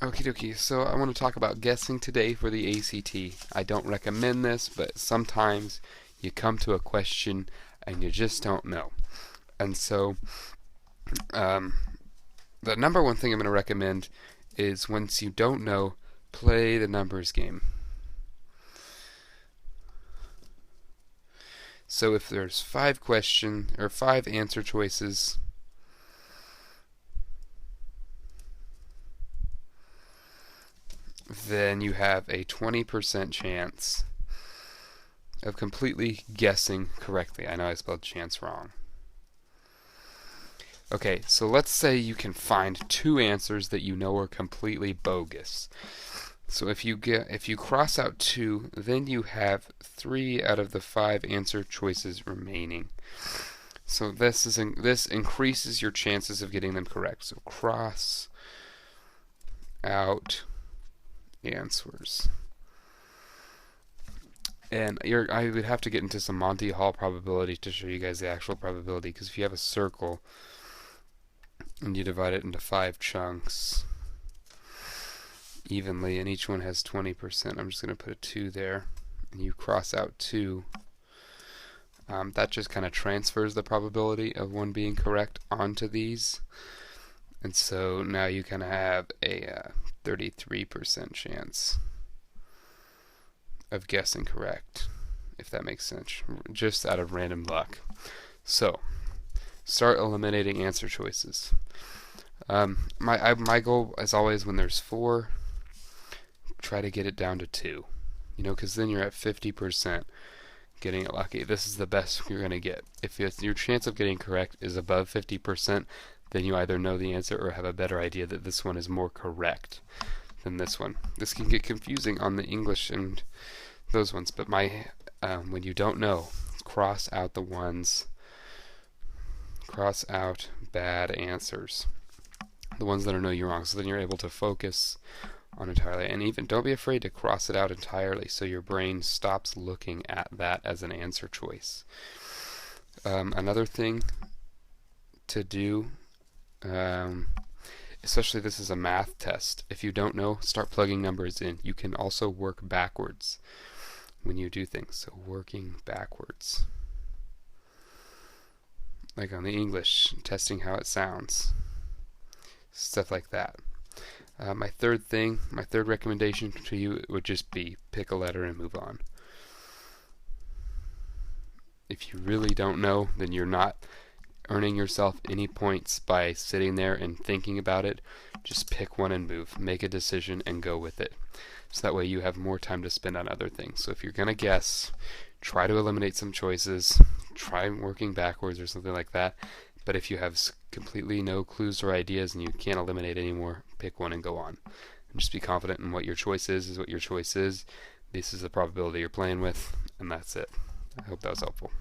Okie dokie, so I want to talk about guessing today for the ACT. I don't recommend this, but sometimes you come to a question and you just don't know. And so, um, the number one thing I'm going to recommend is once you don't know, play the numbers game. So if there's 5 answer choices, then you have a 20% chance of completely guessing correctly. I know I spelled chance wrong. Okay, so let's say you can find 2 answers that you know are completely bogus. So if you cross out 2, then you have 3 out of the 5 answer choices remaining. So this increases your chances of getting them correct. So cross out answers. And I would have to get into some Monty Hall probability to show you guys the actual probability, because if you have a circle and you divide it into 5 chunks evenly, and each one has 20%, I'm just going to put a 2 there, and you cross out 2, that just kind of transfers the probability of one being correct onto these. And so now you kind of have a 33% chance of guessing correct, if that makes sense, just out of random luck. So start eliminating answer choices. My goal, as always, when there's 4, try to get it down to 2. Because then you're at 50% getting it lucky. This is the best you're going to get. If your chance of getting correct is above 50%, then you either know the answer or have a better idea that this one is more correct than this one. This can get confusing on the English and those ones, but when you don't know, cross out bad answers, the ones that know you're wrong, so then you're able to focus on entirely. And even don't be afraid to cross it out entirely, so your brain stops looking at that as an answer choice. Another thing to do, especially this is a math test, if you don't know, start plugging numbers in. You can also work backwards when you do things, so working backwards, like on the English, testing how it sounds, stuff like that. My third recommendation to you would just be pick a letter and move on. If you really don't know, then you're not earning yourself any points by sitting there and thinking about it. Just pick one and move. Make a decision and go with it. So that way you have more time to spend on other things. So if you're going to guess, try to eliminate some choices. Try working backwards or something like that. But if you have completely no clues or ideas and you can't eliminate anymore, pick one and go on. And just be confident in what your choice is what your choice is. This is the probability you're playing with, and that's it. I hope that was helpful.